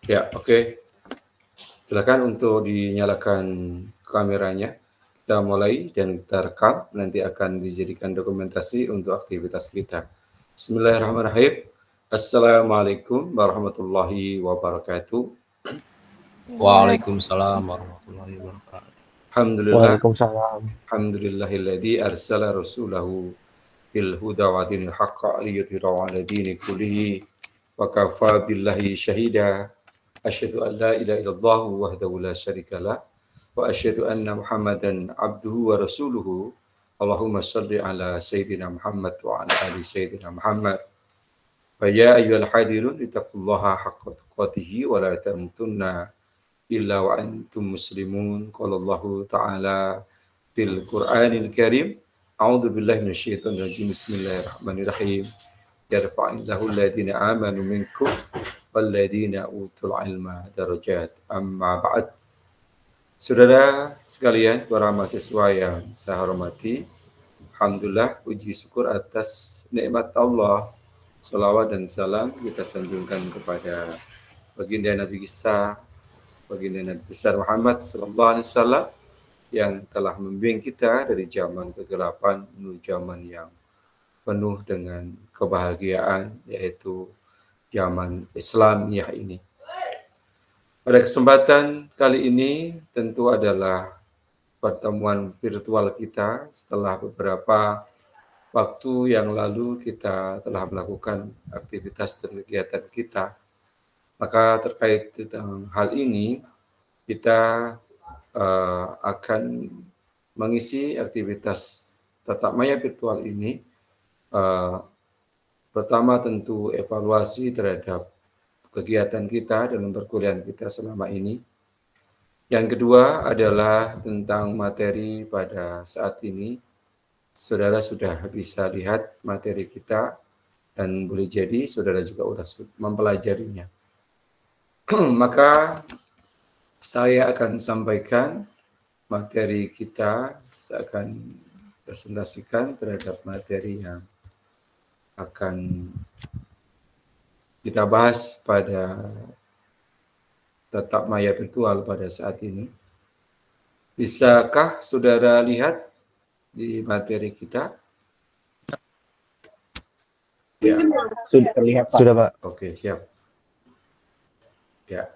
Ya, oke. Silakan untuk dinyalakan kameranya. Kita mulai dan kita rekam. Nanti akan dijadikan dokumentasi untuk aktivitas kita. Bismillahirrahmanirrahim. Assalamualaikum warahmatullahi wabarakatuh. Waalaikumsalam warahmatullahi wabarakatuh. Alhamdulillah. Waalaikumsalam. Alhamdulillahilladzi arsala rasulahu bil huda wa dinil haqqa liyudhhirahu 'ala dini kullihi wa kafa billahi syahida. Asyhadu an la ilaha illallah wahdahu la syarikalah wa asyhadu anna Muhammadan abduhu wa rasuluhu. Allahumma shalli ala sayyidina Muhammad wa ala ali sayyidina Muhammad. Fa ya ayyuhal hadirun ittaqullaha haqqa tuqatih wa la tamutunna illa wa antum muslimun. Qala Allahu ta'ala fil Qur'anil Karim. A'udzu billahi minasyaitonir rajim. Bismillahirrahmanirrahim. Yarfa'illahu alladziina aamanu minkum walladziina utul ilma darajat. Amma ba'd. Saudara sekalian, para mahasiswa yang saya hormati, alhamdulillah puji syukur atas nikmat Allah. Salawat dan salam kita sanjungkan kepada baginda Nabi kita, baginda Nabi besar Muhammad sallallahu alaihi wasallam yang telah membimbing kita dari zaman kegelapan menuju zaman yang penuh dengan kebahagiaan, yaitu zaman Islamiyah ini. Pada kesempatan kali ini tentu adalah pertemuan virtual kita setelah beberapa waktu yang lalu kita telah melakukan aktivitas dan kegiatan kita. Maka terkait dengan hal ini kita akan mengisi aktivitas tatap maya virtual ini. Pertama tentu evaluasi terhadap kegiatan kita dalam perkuliahan kita selama ini. Yang kedua adalah tentang materi pada saat ini. Saudara sudah bisa lihat materi kita dan boleh jadi saudara juga sudah mempelajarinya. Maka saya akan sampaikan materi kita, saya akan presentasikan terhadap materi yang akan kita bahas pada tatap maya virtual pada saat ini. Bisakah saudara lihat di materi kita? Ya. Sudah terlihat, Pak. Sudah, Pak. Oke, siap. Ya.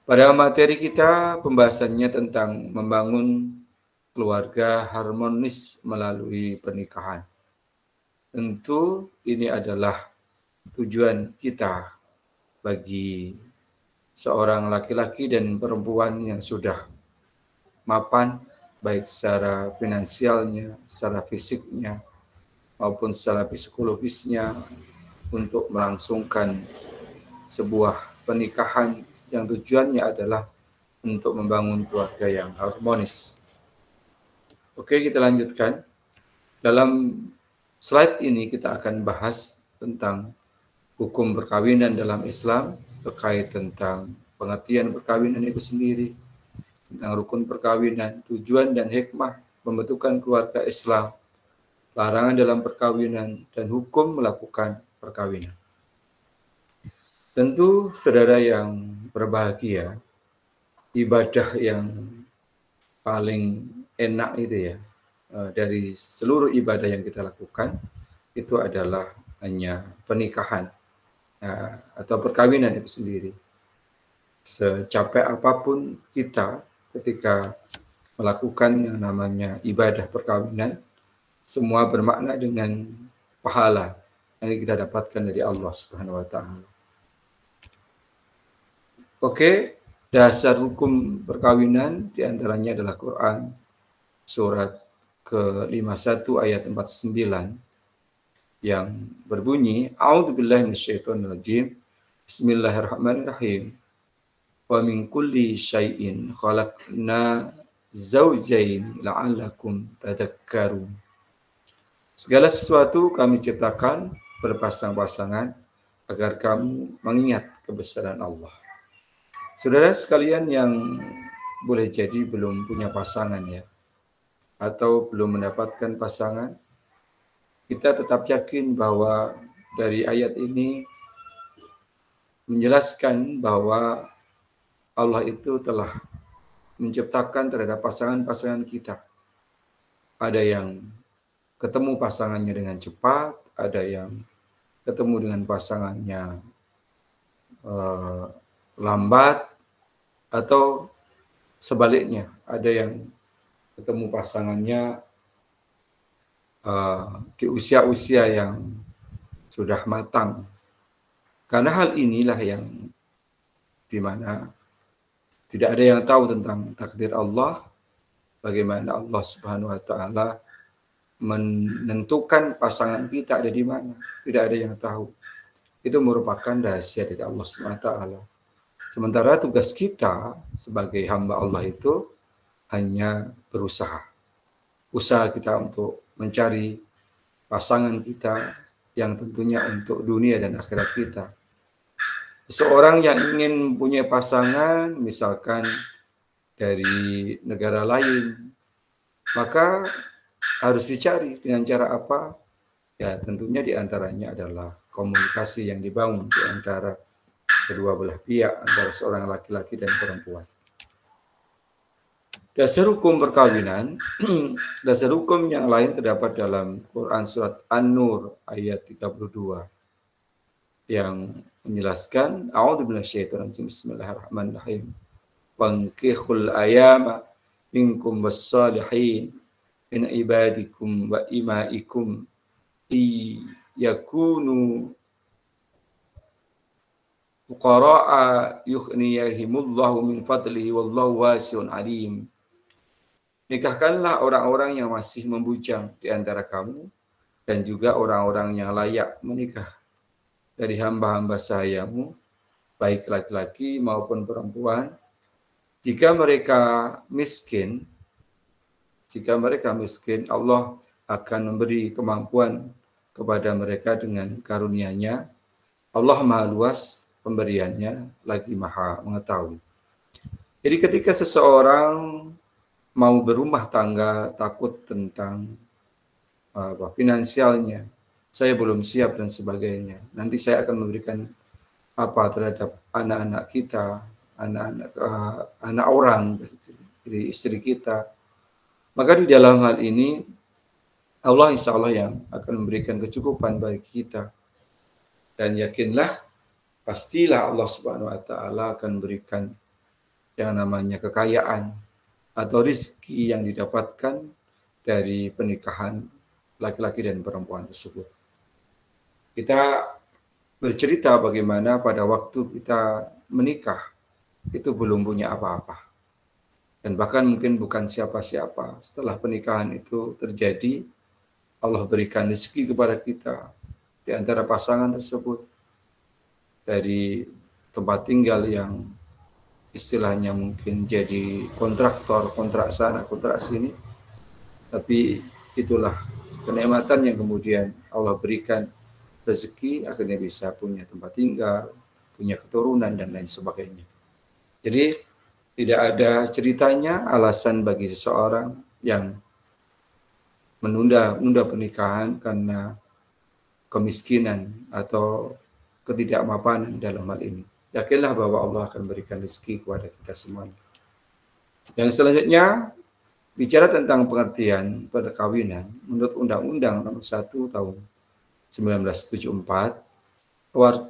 Pada materi kita pembahasannya tentang membangun keluarga harmonis melalui pernikahan. Tentu ini adalah tujuan kita bagi seorang laki-laki dan perempuan yang sudah mapan baik secara finansialnya, secara fisiknya, maupun secara psikologisnya untuk melangsungkan sebuah pernikahan yang tujuannya adalah untuk membangun keluarga yang harmonis. Oke, kita lanjutkan. Dalam slide ini kita akan bahas tentang hukum perkawinan dalam Islam, terkait tentang pengertian perkawinan itu sendiri, tentang rukun perkawinan, tujuan dan hikmah pembentukan keluarga Islam, larangan dalam perkawinan, dan hukum melakukan perkawinan. Tentu saudara yang berbahagia, ibadah yang paling enak itu ya, dari seluruh ibadah yang kita lakukan, itu adalah hanya pernikahan atau perkawinan itu sendiri. Secapek apapun kita ketika melakukan yang namanya ibadah perkawinan, semua bermakna dengan pahala yang kita dapatkan dari Allah Subhanahu wa taala. Oke, dasar hukum perkawinan diantaranya adalah Quran surat ke-51 ayat 49 yang berbunyi, A'udzubillahi minasyaitonirrajim. Bismillahirrahmanirrahim. Wa min kulli syai'in khalaqna zawjayn la'allakum tadhakkarun. Segala sesuatu kami ciptakan berpasang-pasangan agar kamu mengingat kebesaran Allah. Saudara sekalian yang boleh jadi belum punya pasangan ya, atau belum mendapatkan pasangan, kita tetap yakin bahwa dari ayat ini menjelaskan bahwa Allah itu telah menciptakan terhadap pasangan-pasangan kita. Ada yang ketemu pasangannya dengan cepat, ada yang ketemu dengan pasangannya lambat, atau sebaliknya, ada yang ketemu pasangannya di usia-usia yang sudah matang. Karena hal inilah yang dimana tidak ada yang tahu tentang takdir Allah, bagaimana Allah Subhanahu wa taala menentukan pasangan kita ada di mana. Tidak ada yang tahu. Itu merupakan rahasia dari Allah Subhanahu wa taala. Sementara tugas kita sebagai hamba Allah itu hanya berusaha. Usaha kita untuk mencari pasangan kita yang tentunya untuk dunia dan akhirat kita. Seorang yang ingin mempunyai pasangan, misalkan dari negara lain, maka harus dicari dengan cara apa? Ya tentunya diantaranya adalah komunikasi yang dibangun di antara kedua belah pihak, antara seorang laki-laki dan perempuan. Dasar hukum perkawinan, dasar hukum yang lain terdapat dalam Quran Surat An-Nur ayat 32 yang menjelaskan a'udzubillahiminasyaitonirrajim bismillahirrahmanirrahim wankihul ayama minkum wassalihin min ibadikum wa imaikum yakunu fuqara'a yughniyahimullahu min fadlihi wallahu wasi'un alim. Nikahkanlah orang-orang yang masih membujang di antara kamu dan juga orang-orang yang layak menikah dari hamba-hamba sahayamu, baik laki-laki maupun perempuan. Jika mereka miskin, Allah akan memberi kemampuan kepada mereka dengan karunia-Nya. Allah Maha Luas pemberiannya, lagi Maha mengetahui. Jadi ketika seseorang mau berumah tangga, takut tentang finansialnya, saya belum siap dan sebagainya. Nanti saya akan memberikan apa terhadap anak-anak kita, anak orang dari istri kita. Maka di dalam hal ini Allah insya Allah yang akan memberikan kecukupan bagi kita. Dan yakinlah, pastilah Allah Subhanahu wa taala akan berikan yang namanya kekayaan atau rezeki yang didapatkan dari pernikahan laki-laki dan perempuan tersebut. Kita bercerita bagaimana pada waktu kita menikah itu belum punya apa-apa. Dan bahkan mungkin bukan siapa-siapa. Setelah pernikahan itu terjadi, Allah berikan rezeki kepada kita di antara pasangan tersebut. Dari tempat tinggal yang istilahnya mungkin jadi kontraktor, kontrak sana, kontrak sini. Tapi itulah kenikmatan yang kemudian Allah berikan, rezeki akhirnya bisa punya tempat tinggal, punya keturunan dan lain sebagainya. Jadi tidak ada ceritanya alasan bagi seseorang yang menunda pernikahan karena kemiskinan atau ketidakmapanan dalam hal ini. Yakinlah bahwa Allah akan berikan rezeki kepada kita semuanya. Yang selanjutnya bicara tentang pengertian perkawinan menurut Undang-Undang Nomor 1 Tahun 1974,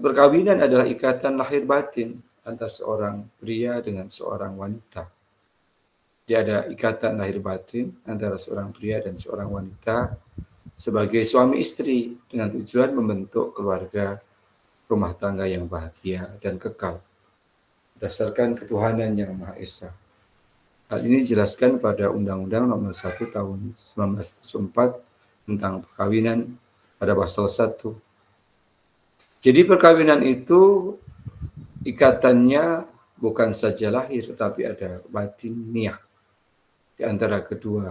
perkawinan adalah ikatan lahir batin antara seorang pria dengan seorang wanita. Dia ada ikatan lahir batin antara seorang pria dan seorang wanita sebagai suami istri dengan tujuan membentuk keluarga rumah tangga yang bahagia dan kekal berdasarkan ketuhanan yang Maha Esa. Hal ini dijelaskan pada Undang-Undang Nomor 1 Tahun 1974 tentang perkawinan pada pasal 1. Jadi perkawinan itu ikatannya bukan saja lahir, tetapi ada batiniah di antara kedua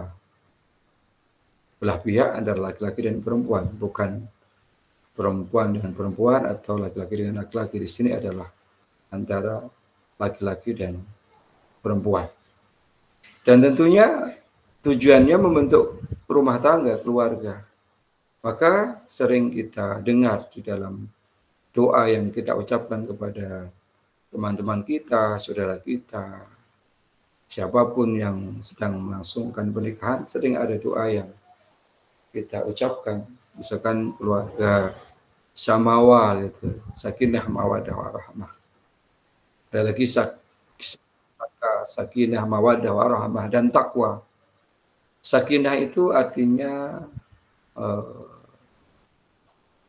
belah pihak, antara laki-laki dan perempuan, bukan perempuan dengan perempuan atau laki-laki dengan laki-laki. Di sini adalah antara laki-laki dan perempuan. Dan tentunya tujuannya membentuk rumah tangga, keluarga. Maka sering kita dengar di dalam doa yang kita ucapkan kepada teman-teman kita, saudara kita, siapapun yang sedang melangsungkan pernikahan, sering ada doa yang kita ucapkan, misalkan keluarga Syamawa gitu, sakinah mawadah warahmah. Ada lagi sakinah mawadah warahmah dan takwa. Sakinah itu artinya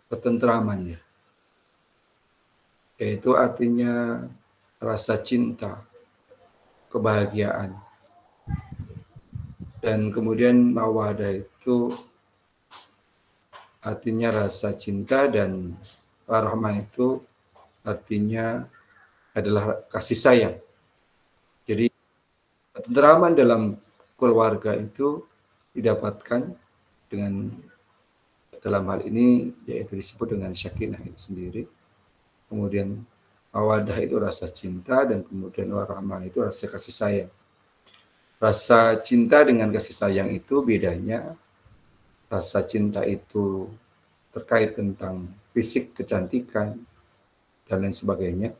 ketentraman ya. Yaitu artinya rasa cinta, kebahagiaan. Dan kemudian mawadah itu artinya rasa cinta, dan warahmah itu artinya adalah kasih sayang. Jadi ketentraman dalam keluarga itu didapatkan dengan, dalam hal ini yaitu disebut dengan sakinah itu sendiri. Kemudian mawadah itu rasa cinta, dan kemudian warahmah itu rasa kasih sayang. Rasa cinta dengan kasih sayang itu bedanya, rasa cinta itu terkait tentang fisik, kecantikan, dan lain sebagainya.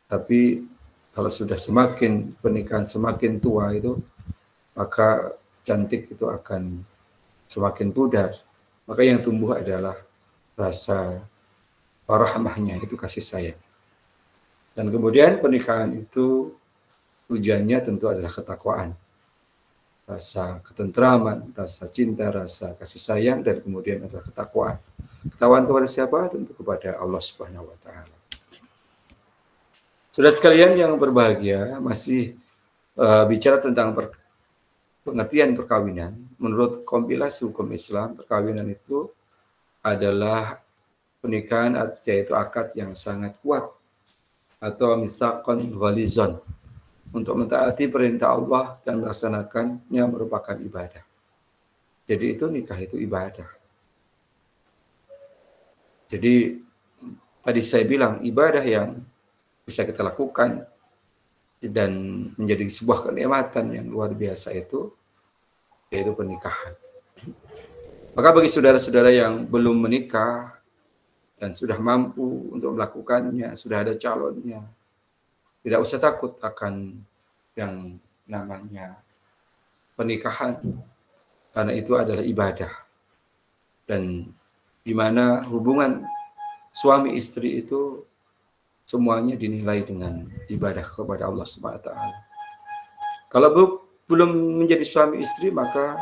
Tapi kalau sudah semakin pernikahan semakin tua itu, maka cantik itu akan semakin pudar. Maka yang tumbuh adalah rasa rahmahnya, itu kasih sayang. Dan kemudian pernikahan itu tujuannya tentu adalah ketakwaan, rasa ketentraman, rasa cinta, rasa kasih sayang, dan kemudian adalah ketakwaan. Ketakwaan kepada siapa? Tentu kepada Allah Subhanahu wa taala. Saudara sekalian yang berbahagia, masih bicara tentang pengertian perkawinan. Menurut kompilasi hukum Islam, perkawinan itu adalah pernikahan, yaitu akad yang sangat kuat atau mitsaqan ghalizan untuk mentaati perintah Allah dan melaksanakannya merupakan ibadah. Jadi itu nikah itu ibadah. Jadi tadi saya bilang ibadah yang bisa kita lakukan dan menjadi sebuah kenikmatan yang luar biasa itu yaitu pernikahan. Maka bagi saudara-saudara yang belum menikah dan sudah mampu untuk melakukannya, sudah ada calonnya, tidak usah takut akan yang namanya pernikahan, karena itu adalah ibadah. Dan di mana hubungan suami istri itu semuanya dinilai dengan ibadah kepada Allah Subhanahu wa taala. Kalau belum menjadi suami istri, maka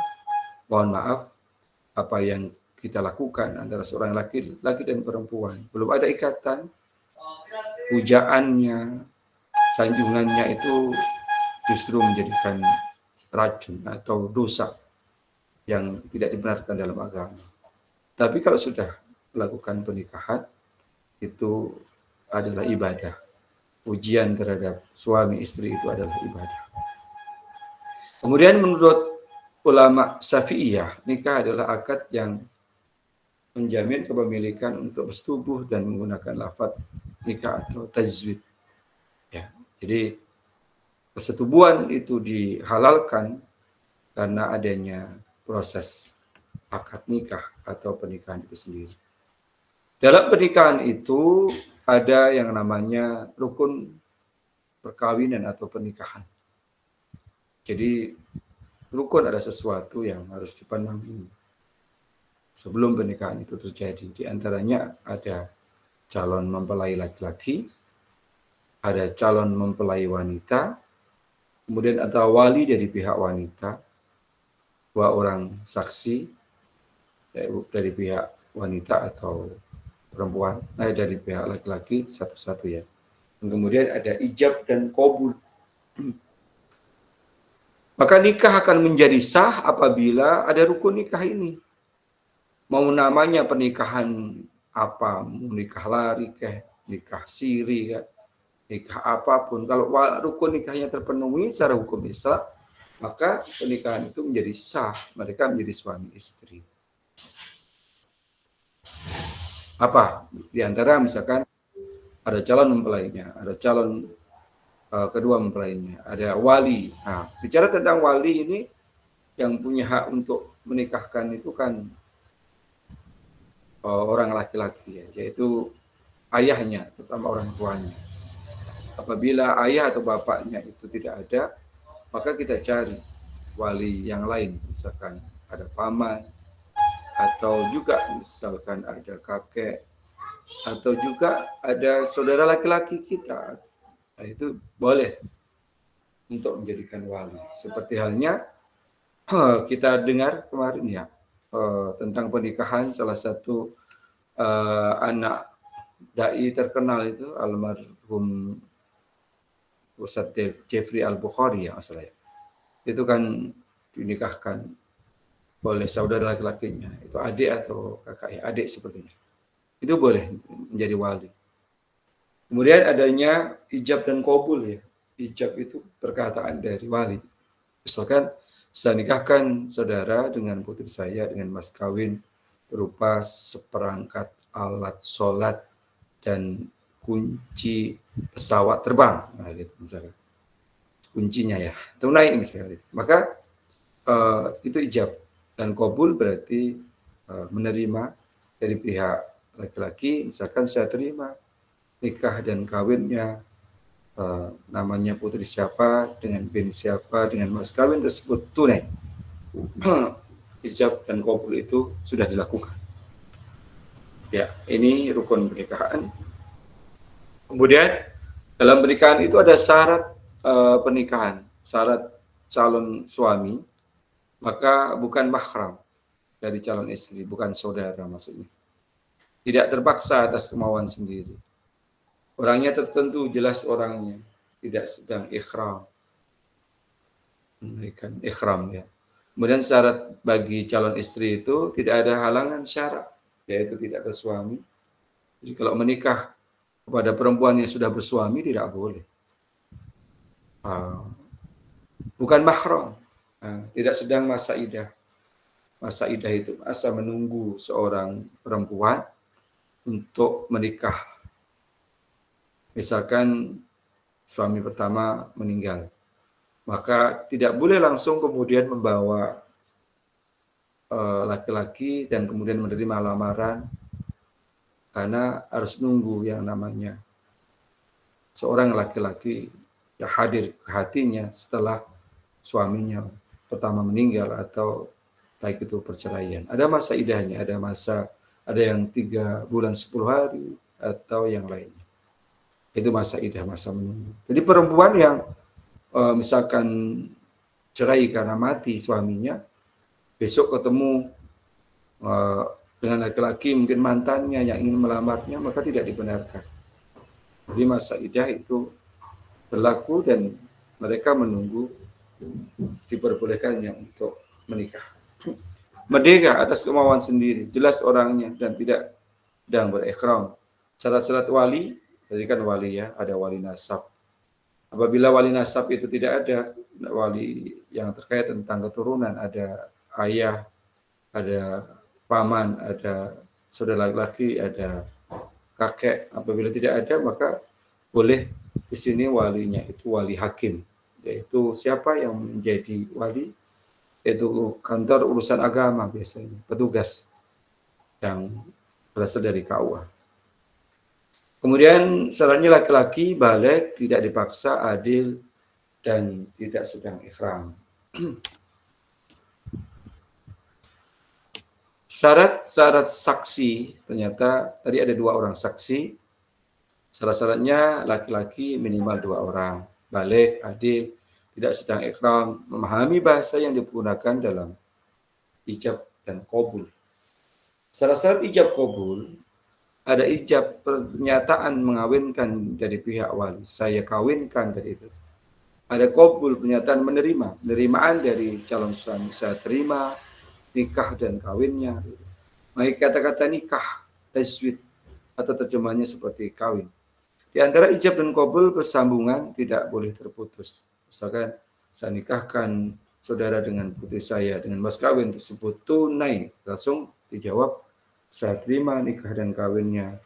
mohon maaf, apa yang kita lakukan antara seorang laki-laki dan perempuan belum ada ikatan, pujaannya, sanjungannya itu justru menjadikan racun atau dosa yang tidak dibenarkan dalam agama. Tapi kalau sudah melakukan pernikahan, itu adalah ibadah. Ujian terhadap suami istri itu adalah ibadah. Kemudian menurut ulama Syafi'iyah, nikah adalah akad yang menjamin kepemilikan untuk bersetubuh dan menggunakan lafaz nikah atau tajwid. Ya, jadi persetubuhan itu dihalalkan karena adanya proses akad nikah atau pernikahan itu sendiri. Dalam pernikahan itu ada yang namanya rukun perkawinan atau pernikahan. Jadi rukun ada sesuatu yang harus dipenuhi sebelum pernikahan itu terjadi. Di antaranya ada calon mempelai laki-laki, ada calon mempelai wanita, kemudian ada wali dari pihak wanita, 2 orang saksi dari pihak wanita atau perempuan, dari pihak laki-laki satu-satu ya. Dan kemudian ada ijab dan qabul. Maka nikah akan menjadi sah apabila ada rukun nikah ini. Mau namanya pernikahan apa, mau nikah lari kah, nikah siri kah, nikah apapun, kalau rukun nikahnya terpenuhi secara hukum Islam, maka pernikahan itu menjadi sah, mereka menjadi suami istri. Apa? Di antara misalkan ada calon mempelainya, ada calon kedua mempelainya, ada wali. Nah, bicara tentang wali ini, yang punya hak untuk menikahkan itu kan orang laki-laki ya, yaitu ayahnya, terutama orang tuanya. Apabila ayah atau bapaknya itu tidak ada, maka kita cari wali yang lain, misalkan ada paman, atau juga misalkan ada kakek, atau juga ada saudara laki-laki kita. Nah, itu boleh untuk menjadikan wali. Seperti halnya kita dengar kemarin ya, tentang pernikahan salah satu anak dai terkenal itu, almarhum Ustadz Jeffrey Al-Bukhari ya masalah ya. Itu kan dinikahkan oleh saudara laki-lakinya, itu adik atau kakak ya, adik sepertinya. Itu boleh menjadi wali. Kemudian adanya ijab dan qabul ya. Ijab itu perkataan dari wali. Misalkan saya nikahkan saudara dengan putri saya dengan mas kawin berupa seperangkat alat sholat dan kunci pesawat terbang, nah gitu misalkan kuncinya ya tunai misalkan itu. Maka itu ijab dan qabul berarti menerima dari pihak laki-laki, misalkan saya terima nikah dan kawinnya namanya putri siapa dengan bin siapa dengan mas kawin tersebut tunai. Ijab dan qabul itu sudah dilakukan. Ya, ini rukun pernikahan. Kemudian dalam pernikahan itu ada syarat pernikahan, syarat calon suami, maka bukan mahram dari calon istri, bukan saudara maksudnya. Tidak terpaksa atas kemauan sendiri. Orangnya tertentu, jelas orangnya, tidak sedang ikhram. Memberikan ikhram ya. Kemudian syarat bagi calon istri itu tidak ada halangan syarat, yaitu tidak bersuami. Jadi kalau menikah kepada perempuan yang sudah bersuami tidak boleh. Bukan mahram, tidak sedang masa idah. Masa idah itu masa menunggu seorang perempuan untuk menikah. Misalkan suami pertama meninggal, maka tidak boleh langsung kemudian membawa laki-laki dan kemudian menerima lamaran, karena harus nunggu yang namanya seorang laki-laki yang hadir ke hatinya setelah suaminya pertama meninggal atau baik itu perceraian. Ada masa idahnya, ada yang 3 bulan 10 hari atau yang lainnya. Itu masa idah, masa menunggu. Jadi perempuan yang misalkan cerai karena mati suaminya, besok ketemu dengan laki-laki mungkin mantannya yang ingin melamarnya, maka tidak dibenarkan. Jadi masa idah itu berlaku dan mereka menunggu diperbolehkannya untuk menikah. Merdeka atas kemauan sendiri, jelas orangnya dan tidak sedang berikhram. Syarat-syarat wali, tadi kan wali ya, ada wali nasab. Apabila wali nasab itu tidak ada, wali yang terkait tentang keturunan, ada ayah, ada paman, ada saudara laki-laki, ada kakek. Apabila tidak ada, maka boleh di sini walinya itu wali hakim, yaitu siapa yang menjadi wali, yaitu kantor urusan agama biasanya, petugas yang berasal dari KUA. Kemudian syaratnya laki-laki baligh, tidak dipaksa, adil, dan tidak sedang ikhram. Syarat-syarat saksi, ternyata tadi ada 2 orang saksi. Syarat-syaratnya laki-laki minimal 2 orang, baligh, adil, tidak sedang ikhram, memahami bahasa yang digunakan dalam ijab dan qabul. Syarat-syarat ijab qabul, ada ijab pernyataan mengawinkan dari pihak wali, saya kawinkan dari itu. Ada qabul pernyataan menerima, penerimaan dari calon suami, saya terima nikah dan kawinnya. Baik kata-kata nikah, tazwid, atau terjemahnya seperti kawin. Di antara ijab dan qabul bersambungan, tidak boleh terputus. Misalkan saya nikahkan saudara dengan putri saya dengan mas kawin tersebut tunai, langsung dijawab saya terima nikah dan kawinnya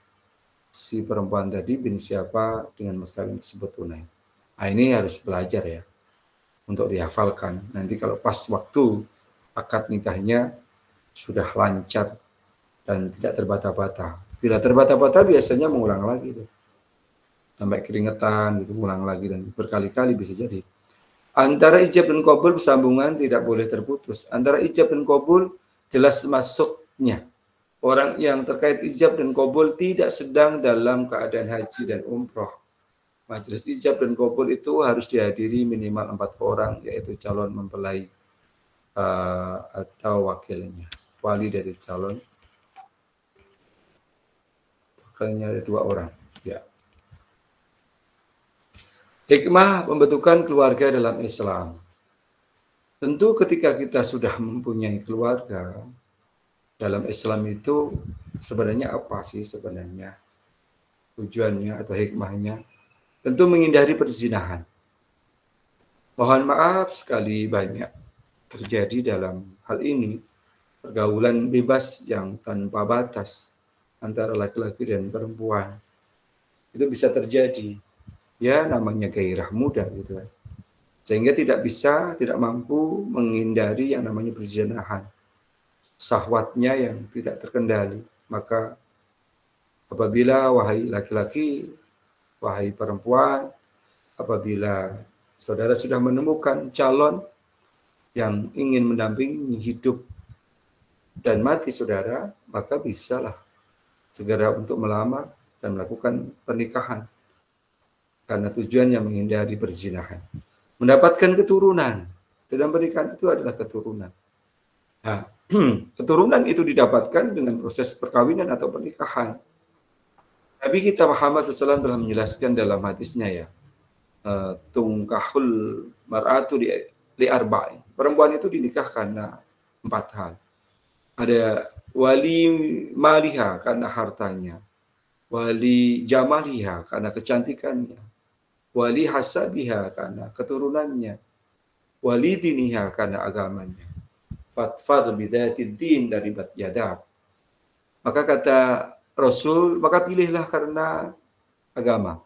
si perempuan tadi bin siapa dengan mas kawin tersebut tunai. Nah, ini harus belajar ya untuk dihafalkan. Nanti kalau pas waktu akad nikahnya sudah lancar dan tidak terbata-bata. Bila terbata-bata biasanya mengulang lagi tuh. Sampai keringetan gitu, mengulang lagi dan berkali-kali bisa jadi. Antara ijab dan qabul sambungan tidak boleh terputus. Antara ijab dan qabul jelas masuknya. Orang yang terkait ijab dan qabul tidak sedang dalam keadaan haji dan umroh. Majelis ijab dan qabul itu harus dihadiri minimal 4 orang, yaitu calon mempelai atau wakilnya. Wali dari calon, wakilnya ada 2 orang. Ya. Hikmah pembentukan keluarga dalam Islam. Tentu ketika kita sudah mempunyai keluarga, dalam Islam itu sebenarnya apa sih sebenarnya tujuannya atau hikmahnya? Tentu menghindari perzinahan. Mohon maaf sekali banyak terjadi dalam hal ini pergaulan bebas yang tanpa batas antara laki-laki dan perempuan. Itu bisa terjadi. Ya namanya gairah muda gitu kan. Sehingga tidak mampu menghindari yang namanya perzinahan. Syahwatnya yang tidak terkendali. Maka apabila wahai laki-laki, wahai perempuan, apabila saudara sudah menemukan calon yang ingin mendampingi hidup dan mati saudara, maka bisalah segera untuk melamar dan melakukan pernikahan. Karena tujuannya menghindari perzinahan. Mendapatkan keturunan. Dalam pernikahan itu adalah keturunan. Nah, keturunan itu didapatkan dengan proses perkawinan atau pernikahan. Nabi kita Muhammad SAW telah menjelaskan dalam hadisnya ya, tungkahul mar'atu li arba'in. Perempuan itu dinikah karena 4 hal. Ada wali maliha karena hartanya, wali jamaliha karena kecantikannya, wali hasabiha karena keturunannya, wali diniha karena agamanya. Fatfad bidatid din dari bat yadak. Maka kata Rasul, maka pilihlah karena agama.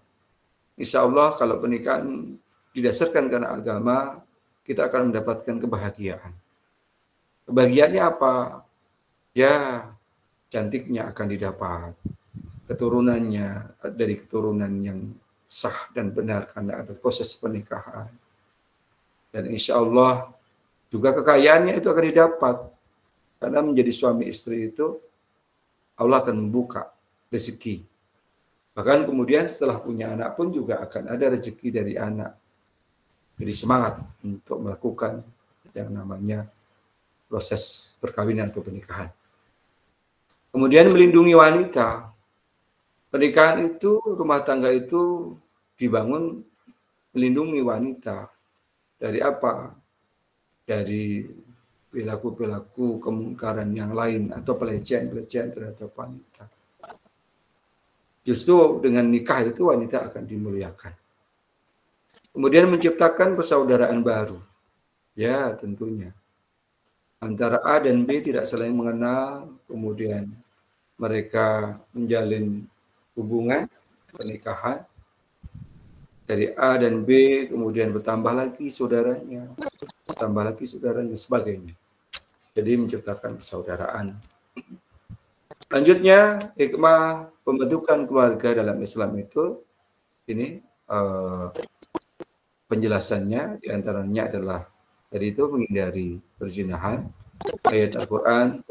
Insya Allah kalau pernikahan didasarkan karena agama, kita akan mendapatkan kebahagiaan. Kebahagiaannya apa? Ya, cantiknya akan didapat. Keturunannya dari keturunan yang sah dan benar karena ada proses pernikahan. Dan insya Allah juga kekayaannya itu akan didapat. Karena menjadi suami istri itu Allah akan membuka rezeki. Bahkan kemudian setelah punya anak pun juga akan ada rezeki dari anak. Jadi semangat untuk melakukan yang namanya proses perkawinan atau pernikahan. Kemudian melindungi wanita. Pernikahan itu, rumah tangga itu dibangun melindungi wanita. Dari apa? Dari perilaku-perilaku kemungkaran yang lain atau pelecehan-pelecehan terhadap wanita. Justru dengan nikah itu wanita akan dimuliakan. Kemudian menciptakan persaudaraan baru. Ya, tentunya. Antara A dan B tidak saling mengenal, kemudian mereka menjalin hubungan pernikahan. Dari A dan B, kemudian bertambah lagi saudaranya, sebagainya. Jadi menciptakan persaudaraan. Lanjutnya, hikmah pembentukan keluarga dalam Islam itu, ini penjelasannya diantaranya adalah dari itu menghindari perzinahan. Ayat Al-Quran,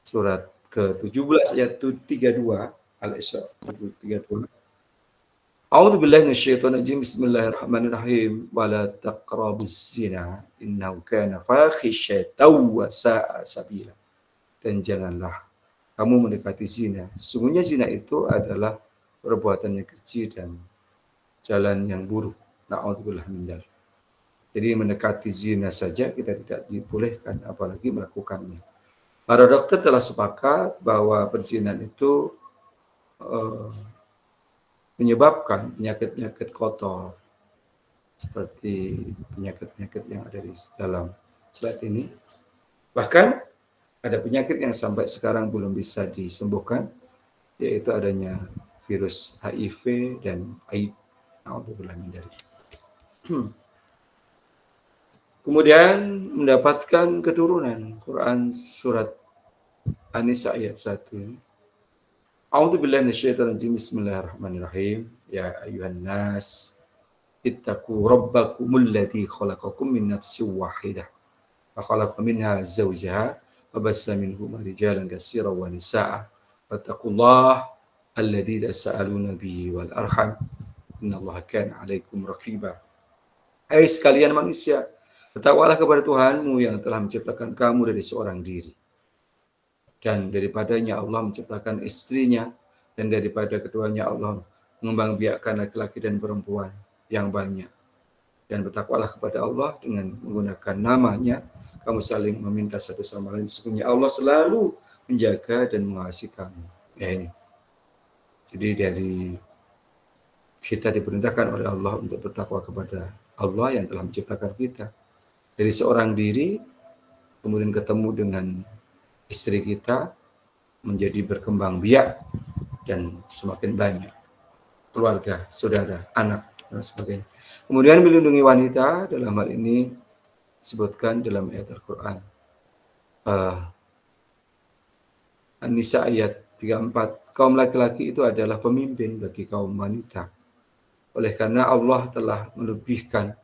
surat ke-17 ayat 32, Al-Isra 32. A'udzu billahi minasyaitonir rajim. Bismillahirrahmanirrahim. Wala taqrabuz zina innahu kana fahisyatan wa sa'a sabila. Dan janganlah kamu mendekati zina. Sesungguhnya zina itu adalah perbuatan yang kecil dan jalan yang buruk. Na'udzubillah min dzalik. Jadi mendekati zina saja kita tidak dibolehkan, apalagi melakukannya. Para dokter telah sepakat bahwa perzinahan itu menyebabkan penyakit-penyakit kotor seperti penyakit-penyakit yang ada di dalam slide ini. Bahkan ada penyakit yang sampai sekarang belum bisa disembuhkan, yaitu adanya virus HIV dan AIDS. Kemudian mendapatkan keturunan. Quran surat An-Nisa ayat 1. A'udzubillahi minasyaitonir rajim. Bismillahirrahmanirrahim. Ya ayuhan nas ittaqu rabbakumul ladzi khalaqakum min nafsin wahidah wa khalaqa minha zawjaha wa bassa minhuma rijalan katsiran wa nisaa'a wattaqullaha alladzi tasaaluna bihi wal arham innallaha kana 'alaikum raqiba. Hai sekalian manusia, bertakwalah kepada Tuhanmu yang telah menciptakan kamu dari seorang diri. Dan daripadanya Allah menciptakan istrinya, dan daripada keduanya Allah mengembangbiakkan laki-laki dan perempuan yang banyak. Dan bertakwalah kepada Allah dengan menggunakan namanya, kamu saling meminta satu sama lain. Sesungguhnya Allah selalu menjaga dan mengasihi kamu. Ya ini. Jadi dari kita diperintahkan oleh Allah untuk bertakwa kepada Allah yang telah menciptakan kita. Dari seorang diri, kemudian ketemu dengan istri kita, menjadi berkembang biak dan semakin banyak. Keluarga, saudara, anak, dan sebagainya. Kemudian melindungi wanita, dalam hal ini disebutkan dalam ayat Al-Quran. An-Nisa ayat 34. Kaum laki-laki itu adalah pemimpin bagi kaum wanita. Oleh karena Allah telah melebihkan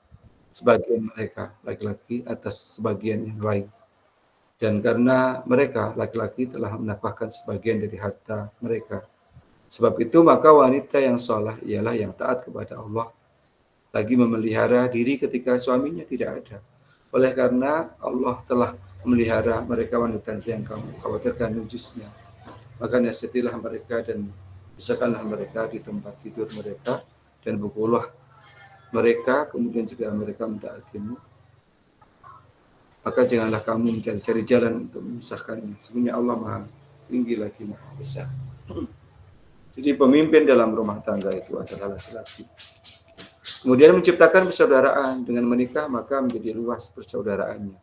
sebagian mereka laki-laki atas sebagian yang lain. Dan karena mereka laki-laki telah menafkahkan sebagian dari harta mereka. Sebab itu maka wanita yang saleh ialah yang taat kepada Allah, lagi memelihara diri ketika suaminya tidak ada. Oleh karena Allah telah memelihara mereka wanita yang kamu khawatirkan nujusnya, maka nasihatilah mereka dan bisakanlah mereka di tempat tidur mereka, dan pukullah mereka, kemudian jika mereka mentaatimu, maka janganlah kamu mencari-cari jalan untuk memisahkannya. Sebenarnya Allah Maha Tinggi lagi Maha Besar. Jadi pemimpin dalam rumah tangga itu adalah laki-laki. Kemudian menciptakan persaudaraan. Dengan menikah maka menjadi luas persaudaraannya,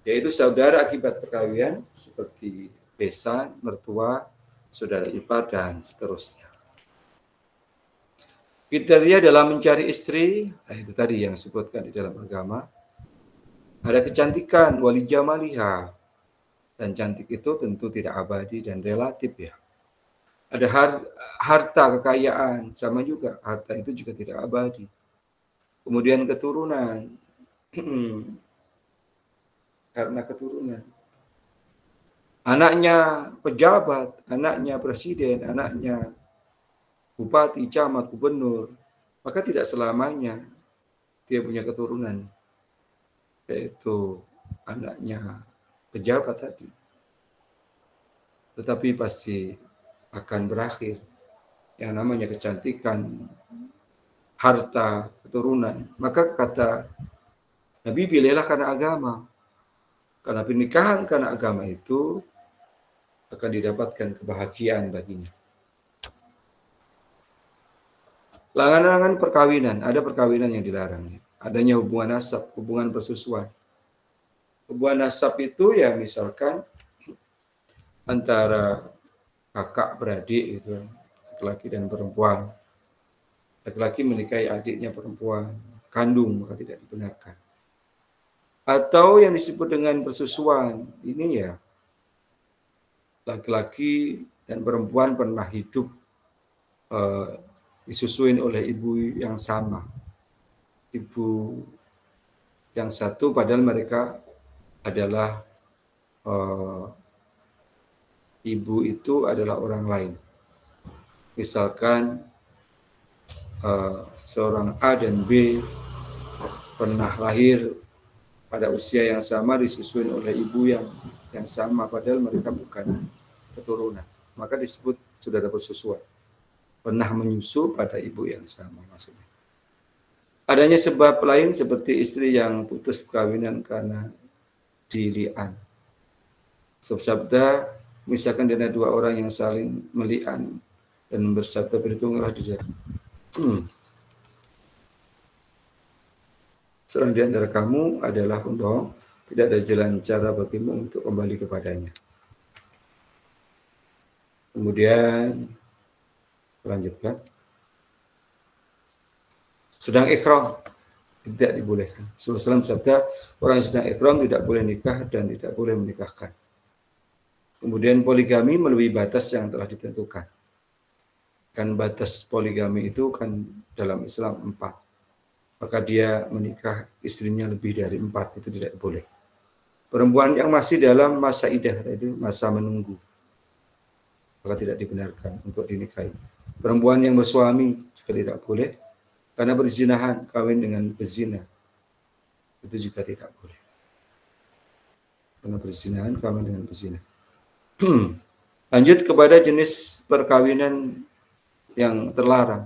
yaitu saudara akibat perkawinan seperti besan, mertua, saudara ipar, dan seterusnya. Kriteria dalam mencari istri, itu tadi yang disebutkan di dalam agama. Ada kecantikan, wali jamaliha. Dan cantik itu tentu tidak abadi dan relatif ya. Ada harta, kekayaan, sama juga. Harta itu juga tidak abadi. Kemudian keturunan. Karena keturunan. Anaknya pejabat, anaknya presiden, anaknya bupati, camat, gubernur, maka tidak selamanya dia punya keturunan, yaitu anaknya pejabat tadi. Tetapi pasti akan berakhir. Yang namanya kecantikan, harta, keturunan. Maka kata Nabi, pilihlah karena agama. Karena pernikahan karena agama itu akan didapatkan kebahagiaan baginya. Larangan perkawinan, ada perkawinan yang dilarang. Adanya hubungan nasab, hubungan persusuan. Hubungan nasab itu ya misalkan antara kakak beradik itu, laki-laki dan perempuan. Laki-laki menikahi adiknya perempuan, kandung, maka tidak dibenarkan. Atau yang disebut dengan persusuan, ini ya laki-laki dan perempuan pernah hidup disusuin oleh ibu yang sama. Ibu yang satu padahal mereka adalah ibu itu adalah orang lain. Misalkan seorang A dan B pernah lahir pada usia yang sama, disusuin oleh ibu yang sama padahal mereka bukan keturunan. Maka disebut saudara persusuan. Pernah menyusu pada ibu yang sama maksudnya. Adanya sebab lain seperti istri yang putus perkawinan karena dili'an. Sabda, misalkan ada dua orang yang saling meli'an dan bersabda, berhitunglah di jalan. Seorang di antara kamu adalah pembohong, tidak ada jalan cara bagimu untuk kembali kepadanya. Kemudian lanjutkan. Sedang ikhram tidak dibolehkan. Rasulullah SAW sabda, orang yang sedang ikhram tidak boleh nikah dan tidak boleh menikahkan. Kemudian poligami melebihi batas yang telah ditentukan. Kan batas poligami itu kan dalam Islam 4. Maka dia menikah istrinya lebih dari 4, itu tidak boleh. Perempuan yang masih dalam masa idah, itu masa menunggu, maka tidak dibenarkan untuk dinikahi. Perempuan yang bersuami juga tidak boleh, karena berzinahan, kawin dengan pezina, itu juga tidak boleh. Karena berzinahan, kawin dengan pezina. Lanjut kepada jenis perkawinan yang terlarang,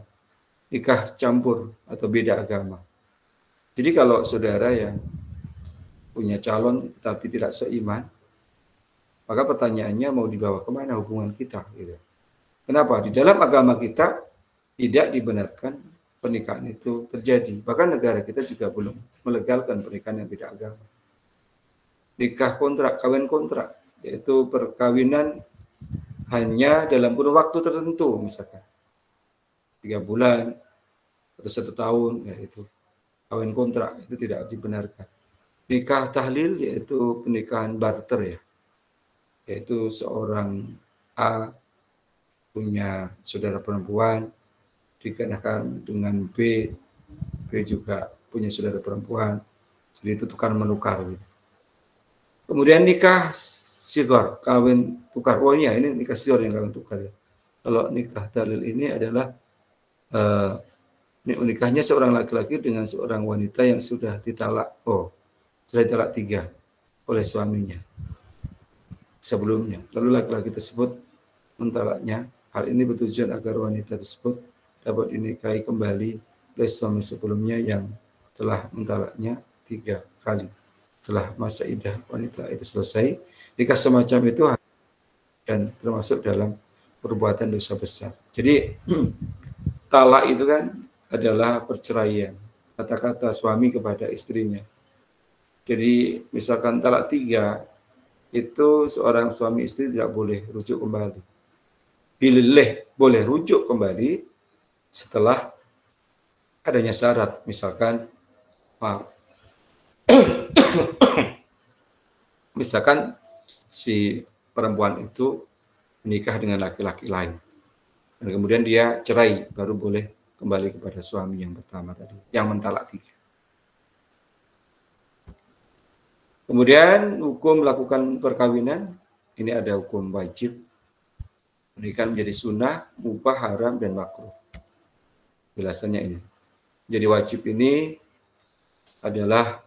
nikah campur atau beda agama. Jadi kalau saudara yang punya calon tapi tidak seiman, maka pertanyaannya mau dibawa kemana hubungan kita? Gitu. Kenapa? Di dalam agama kita tidak dibenarkan pernikahan itu terjadi. Bahkan negara kita juga belum melegalkan pernikahan yang beda agama. Nikah kontrak, kawin kontrak, yaitu perkawinan hanya dalam kurun waktu tertentu, misalkan 3 bulan atau 1 tahun, yaitu kawin kontrak, itu tidak dibenarkan. Nikah tahlil yaitu pernikahan barter ya, yaitu seorang A punya saudara perempuan dikatakan dengan B juga punya saudara perempuan, jadi itu tukar menukar. Kemudian nikah sigor, kawin tukar. Oh iya, ini nikah sigor yang kawin tukar ya. Kalau nikah tahlil ini adalah nikahnya seorang laki-laki dengan seorang wanita yang sudah ditalak. Sudah ditalak 3 oleh suaminya sebelumnya. Lalu laki-laki tersebut mentalaknya. Hal ini bertujuan agar wanita tersebut dapat dinikahi kembali oleh suami sebelumnya yang telah mentalaknya 3 kali. Setelah masa idah wanita itu selesai, nikah semacam itu dan termasuk dalam perbuatan dosa besar. Jadi talak itu kan adalah perceraian, kata-kata suami kepada istrinya. Jadi misalkan talak 3, itu seorang suami istri tidak boleh rujuk kembali. Boleh rujuk kembali setelah adanya syarat, misalkan si perempuan itu menikah dengan laki-laki lain, dan kemudian dia cerai, baru boleh kembali kepada suami yang pertama tadi, yang mentalak 3. Kemudian hukum melakukan perkawinan, ini ada hukum wajib, pernikahan menjadi sunnah, mubah, haram, dan makruh. Jelasannya ini. Jadi wajib ini adalah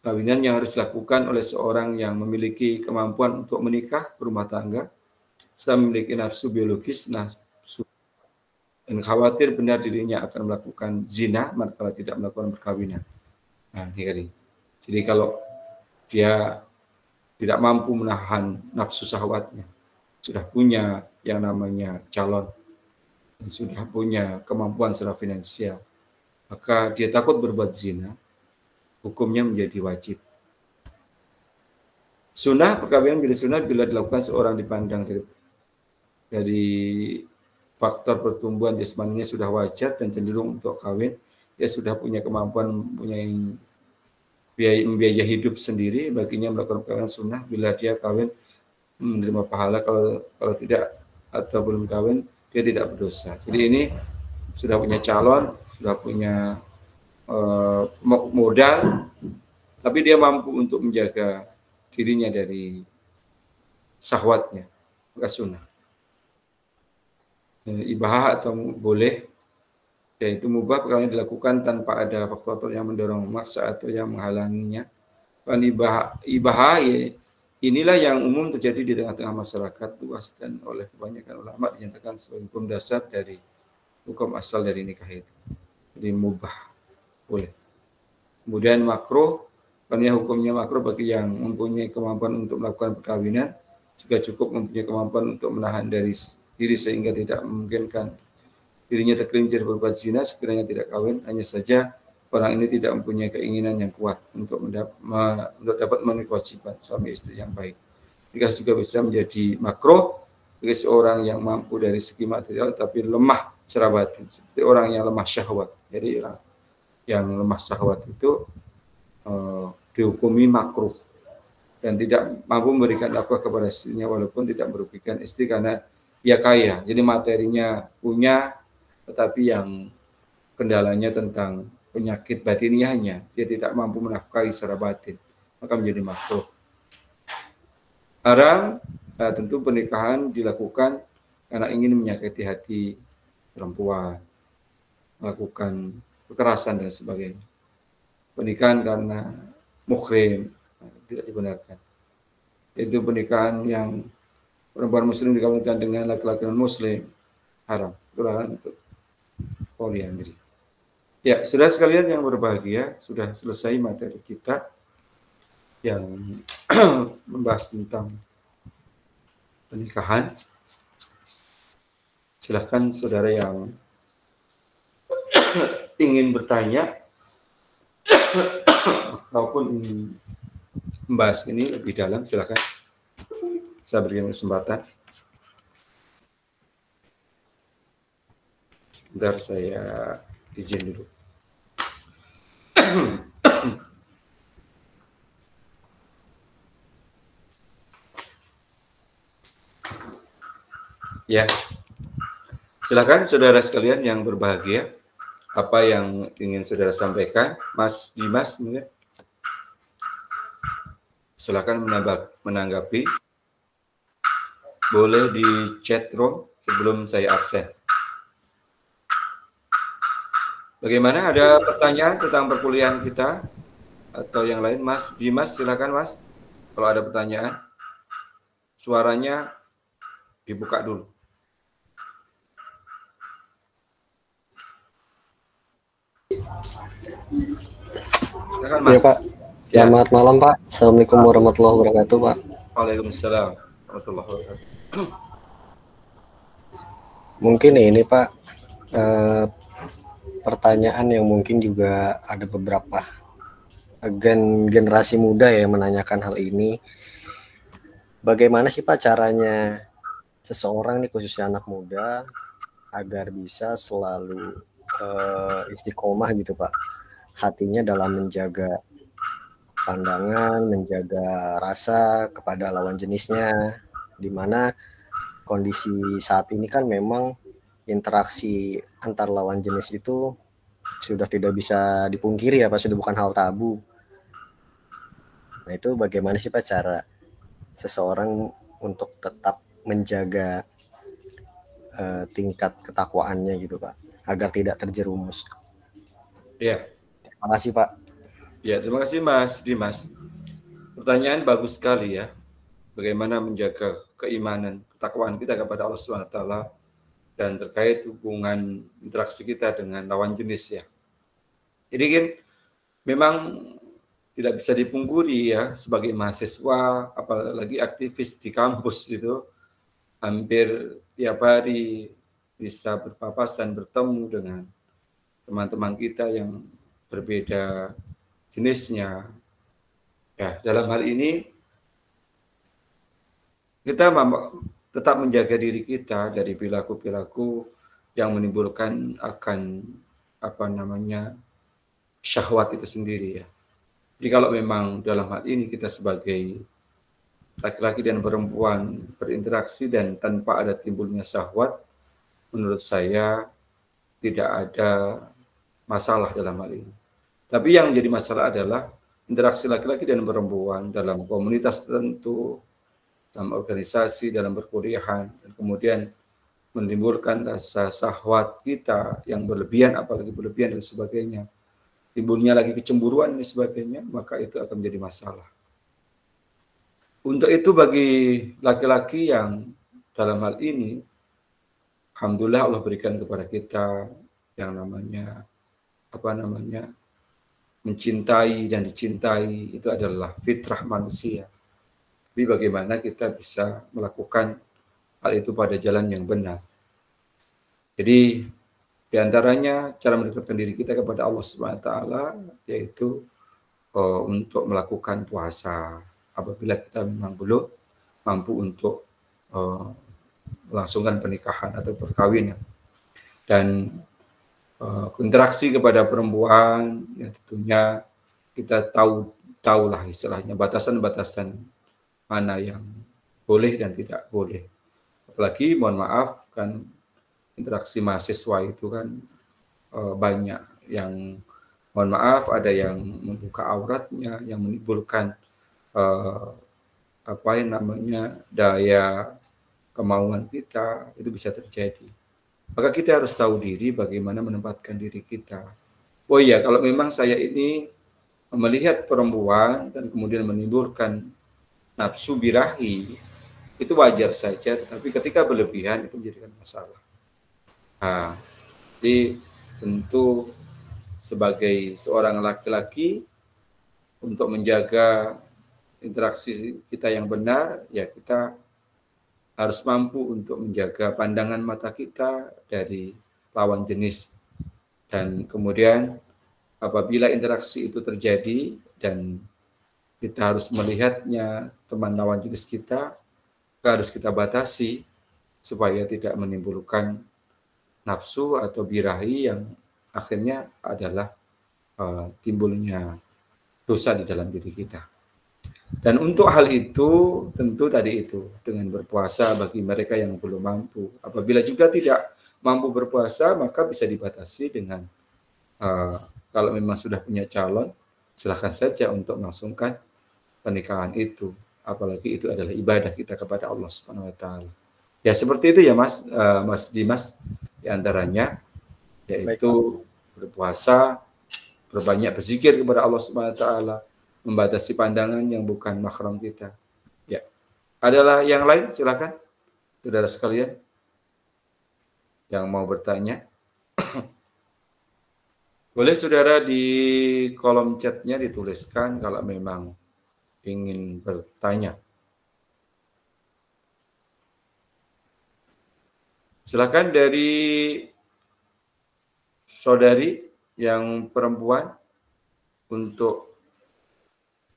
kawinan yang harus dilakukan oleh seorang yang memiliki kemampuan untuk menikah, berumah tangga, serta memiliki nafsu biologis, nafsu, dan khawatir benar dirinya akan melakukan zina manakala tidak melakukan perkawinan. Nah, ini tadi. Jadi kalau dia tidak mampu menahan nafsu syahwatnya, sudah punya yang namanya calon, dan sudah punya kemampuan secara finansial, maka dia takut berbuat zina, hukumnya menjadi wajib. Sunnah, perkawinan menjadi sunnah bila dilakukan seorang dipandang dari faktor pertumbuhan jasmaninya sudah wajar dan cenderung untuk kawin, dia sudah punya kemampuan, punya biaya hidup sendiri, baginya melakukan perkawinan sunnah. Bila dia kawin menerima pahala, kalau tidak atau belum kawin, dia tidak berdosa. Jadi ini sudah punya calon, sudah punya modal, tapi dia mampu untuk menjaga dirinya dari syahwatnya, maka sunnah. Ibahah atau boleh, yaitu mubah perkawin dilakukan tanpa ada faktor yang mendorong memaksa atau yang menghalanginya. Dan ibahah inilah yang umum terjadi di tengah-tengah masyarakat luas dan oleh kebanyakan ulama dinyatakan sebagai hukum dasar dari hukum asal dari nikah itu. Jadi mubah, boleh. Kemudian makruh, karena hukumnya makruh bagi yang mempunyai kemampuan untuk melakukan perkawinan, juga cukup mempunyai kemampuan untuk menahan dari diri sehingga tidak memungkinkan dirinya tergelincir berbuat zina sekiranya tidak kawin. Hanya saja orang ini tidak mempunyai keinginan yang kuat untuk dapat memenuhi kewajiban suami istri yang baik. Nikah juga bisa menjadi makruh bagi seorang yang mampu dari segi material tapi lemah secara batin, seperti orang yang lemah syahwat. Jadi yang lemah syahwat itu dihukumi makruh. dan tidak mampu memberikan nafkah kepada istrinya walaupun tidak merugikan istri karena dia kaya. Jadi materinya punya, tetapi yang kendalanya tentang penyakit batiniahnya, dia tidak mampu menafkahi secara batin, maka menjadi makruh. Haram, tentu pernikahan dilakukan karena ingin menyakiti hati perempuan, melakukan kekerasan dan sebagainya. Pernikahan karena muhrim, tidak dibenarkan. Itu pernikahan yang perempuan muslim dikawinkan dengan laki-laki non muslim, haram. Kurang untuk poliandri. Ya, saudara sekalian yang berbahagia, sudah selesai materi kita yang membahas tentang pernikahan. Silahkan saudara yang ingin bertanya ataupun ingin membahas ini lebih dalam, silahkan. Saya berikan kesempatan. Bentar, saya izin dulu. Ya, silakan saudara sekalian yang berbahagia, apa yang ingin saudara sampaikan, Mas Dimas, mungkin silakan menanggapi. Boleh di chat room sebelum saya absen. Bagaimana, ada pertanyaan tentang perkuliahan kita atau yang lain? Mas Dimas, silakan Mas. Kalau ada pertanyaan, suaranya dibuka dulu. Silakan, Mas. Ya Pak, selamat malam Pak. Assalamualaikum warahmatullahi wabarakatuh Pak. Waalaikumsalam warahmatullahi wabarakatuh. Mungkin ini Pak, pertanyaan yang mungkin juga ada beberapa generasi muda yang menanyakan hal ini. Bagaimana sih Pak caranya seseorang nih, khususnya anak muda, agar bisa selalu istiqomah gitu Pak, hatinya dalam menjaga pandangan, menjaga rasa kepada lawan jenisnya, di mana kondisi saat ini kan memang interaksi antar lawan jenis itu sudah tidak bisa dipungkiri ya Pak, sudah bukan hal tabu. Nah itu bagaimana sih Pak cara seseorang untuk tetap menjaga tingkat ketakwaannya gitu Pak, agar tidak terjerumus? Ya. Terima kasih Pak. Ya, terima kasih Mas Dimas. Pertanyaan bagus sekali ya. Bagaimana menjaga keimanan, ketakwaan kita kepada Allah SWT dan terkait hubungan interaksi kita dengan lawan jenis ya. Jadi kan memang tidak bisa dipungkiri ya, sebagai mahasiswa, apalagi aktivis di kampus itu, hampir tiap hari bisa berpapasan, bertemu dengan teman-teman kita yang berbeda jenisnya. Ya, dalam hal ini kita tetap menjaga diri kita dari perilaku-perilaku yang menimbulkan akan syahwat itu sendiri ya. Jadi kalau memang dalam hal ini kita sebagai laki-laki dan perempuan berinteraksi dan tanpa ada timbulnya syahwat, menurut saya tidak ada masalah dalam hal ini. Tapi yang jadi masalah adalah interaksi laki-laki dan perempuan dalam komunitas tertentu, dalam organisasi, dalam perkuliahan, dan kemudian menimbulkan rasa syahwat kita yang berlebihan, apalagi berlebihan dan sebagainya. Timbulnya lagi kecemburuan dan sebagainya, maka itu akan menjadi masalah. Untuk itu bagi laki-laki yang dalam hal ini, alhamdulillah Allah berikan kepada kita yang namanya mencintai dan dicintai, itu adalah fitrah manusia. Tapi bagaimana kita bisa melakukan hal itu pada jalan yang benar. Jadi di antaranya cara mendekatkan diri kita kepada Allah Subhanahu wa taala yaitu untuk melakukan puasa apabila kita memang belum mampu untuk melangsungkan pernikahan atau perkawinan. Dan interaksi kepada perempuan ya tentunya kita tahu tahulah istilahnya batasan-batasan mana yang boleh dan tidak boleh. Apalagi mohon maaf kan interaksi mahasiswa itu kan banyak yang mohon maaf ada yang membuka auratnya, yang menimbulkan apa yang namanya daya kemauan kita, itu bisa terjadi. Maka kita harus tahu diri bagaimana menempatkan diri kita. Oh iya, kalau memang saya ini melihat perempuan dan kemudian menimbulkan nafsu birahi, itu wajar saja, tetapi ketika berlebihan itu menjadikan masalah. Nah, jadi tentu sebagai seorang laki-laki untuk menjaga interaksi kita yang benar, ya kita harus mampu untuk menjaga pandangan mata kita dari lawan jenis. Dan kemudian apabila interaksi itu terjadi dan kita harus melihatnya teman lawan jenis kita harus kita batasi supaya tidak menimbulkan nafsu atau birahi yang akhirnya adalah timbulnya dosa di dalam diri kita. Dan untuk hal itu tentu tadi itu dengan berpuasa bagi mereka yang belum mampu. Apabila juga tidak mampu berpuasa maka bisa dibatasi dengan kalau memang sudah punya calon silakan saja untuk melangsungkan pernikahan itu. Apalagi itu adalah ibadah kita kepada Allah Subhanahu wa taala. Ya seperti itu ya Mas Mas Dimas di antaranya yaitu berpuasa, berbanyak berzikir kepada Allah Subhanahu wa taala, membatasi pandangan yang bukan mahram kita. Ya. Adalah yang lain silakan saudara sekalian yang mau bertanya. Boleh saudara di kolom chatnya dituliskan kalau memang ingin bertanya. Silakan dari saudari yang perempuan untuk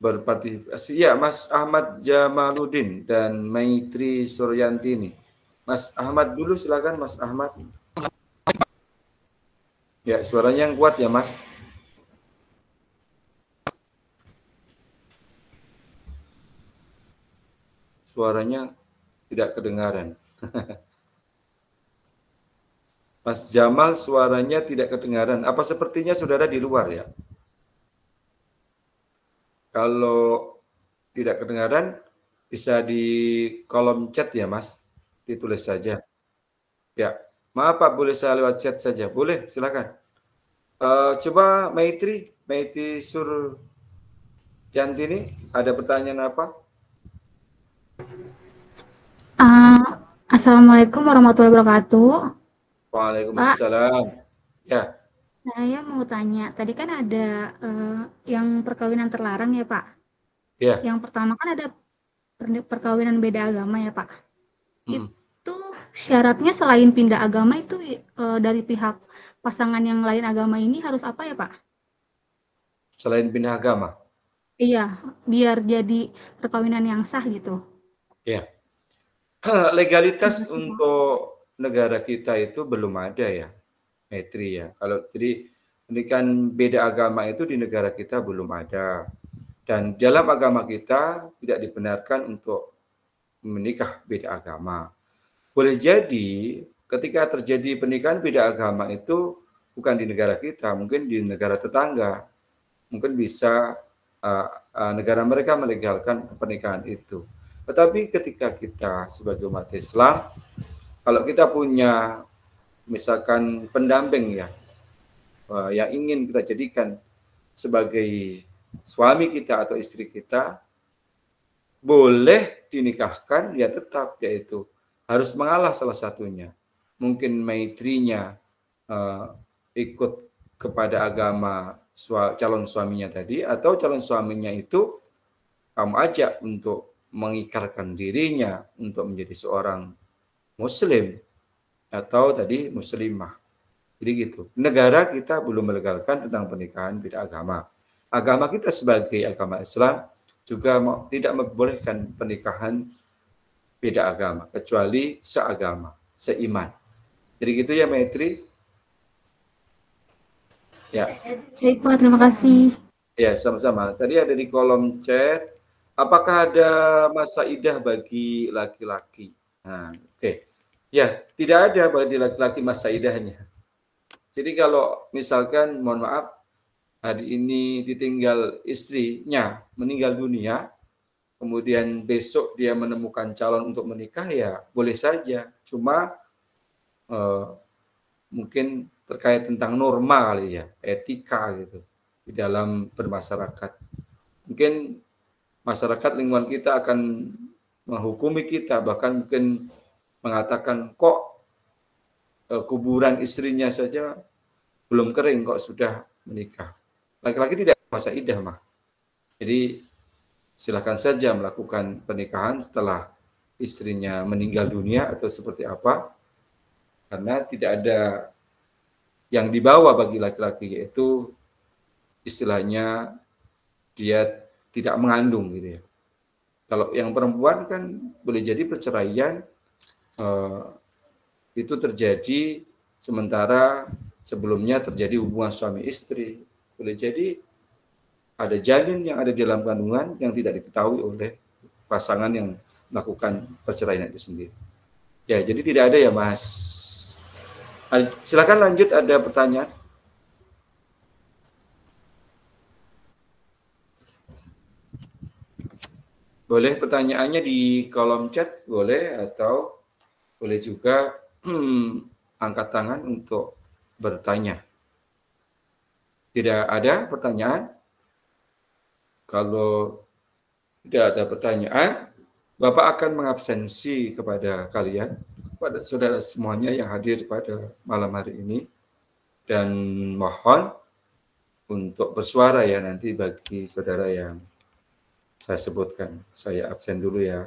berpartisipasi. Ya, Mas Ahmad Jamaluddin dan Maitri Suryantini. Mas Ahmad dulu silakan Mas Ahmad. Ya, suaranya yang kuat ya Mas. Suaranya tidak kedengaran. Mas Jamal suaranya tidak kedengaran. Apa sepertinya saudara di luar ya? Kalau tidak kedengaran, bisa di kolom chat ya Mas. Ditulis saja. Ya, maaf Pak, boleh saya lewat chat saja? Boleh, silakan. Coba Maitri Suryantini, ada pertanyaan apa? Assalamualaikum warahmatullahi wabarakatuh. Waalaikumsalam. Pak, ya. Saya mau tanya, tadi kan ada yang perkawinan terlarang ya Pak? Ya. Yang pertama kan ada perkawinan beda agama ya Pak? Itu syaratnya selain pindah agama itu dari pihak pasangan yang lain agama ini harus apa ya Pak? Selain pindah agama? Iya, biar jadi perkawinan yang sah gitu. Ya. Legalitas untuk negara kita itu belum ada ya, Maitri ya. Kalau jadi pernikahan beda agama itu di negara kita belum ada. Dan dalam agama kita tidak dibenarkan untuk menikah beda agama. Boleh jadi ketika terjadi pernikahan beda agama itu bukan di negara kita, mungkin di negara tetangga. Mungkin bisa negara mereka melegalkan pernikahan itu. Tetapi ketika kita sebagai umat Islam, kalau kita punya misalkan pendamping ya, yang ingin kita jadikan sebagai suami kita atau istri kita, boleh dinikahkan ya tetap, yaitu harus mengalah salah satunya. Mungkin maitrinya ikut kepada agama calon suaminya tadi, atau calon suaminya itu kamu ajak untuk mengikrarkan dirinya untuk menjadi seorang muslim atau tadi muslimah. Jadi gitu. Negara kita belum melegalkan tentang pernikahan beda agama. Agama kita sebagai agama Islam juga tidak membolehkan pernikahan beda agama kecuali seagama, seiman. Jadi gitu ya Maitri. Ya. Baik Pak, terima kasih. Ya, sama-sama. Tadi ada di kolom chat, apakah ada masa idah bagi laki-laki? Nah, oke. Ya, tidak ada bagi laki-laki masa idahnya. Jadi kalau misalkan, mohon maaf, hari ini ditinggal istrinya, meninggal dunia, kemudian besok dia menemukan calon untuk menikah, ya boleh saja. Cuma mungkin terkait tentang norma kali ya, etika gitu di dalam bermasyarakat. Mungkin masyarakat lingkungan kita akan menghukumi kita, bahkan mungkin mengatakan kok kuburan istrinya saja belum kering kok sudah menikah. Laki-laki tidak masa idah mah. Jadi silakan saja melakukan pernikahan setelah istrinya meninggal dunia atau seperti apa, karena tidak ada yang dibawa bagi laki-laki, yaitu istilahnya dia tidak mengandung gitu ya. Kalau yang perempuan kan boleh jadi perceraian itu terjadi sementara sebelumnya terjadi hubungan suami istri. Boleh jadi ada janin yang ada di dalam kandungan yang tidak diketahui oleh pasangan yang melakukan perceraian itu sendiri. Ya, jadi tidak ada ya Mas. Silakan lanjut, ada pertanyaan. Boleh pertanyaannya di kolom chat, boleh, atau boleh juga angkat tangan untuk bertanya. Tidak ada pertanyaan? Kalau tidak ada pertanyaan, Bapak akan mengabsensi kepada kalian, kepada saudara semuanya yang hadir pada malam hari ini, dan mohon untuk bersuara ya nanti bagi saudara yang saya sebutkan. Saya absen dulu ya.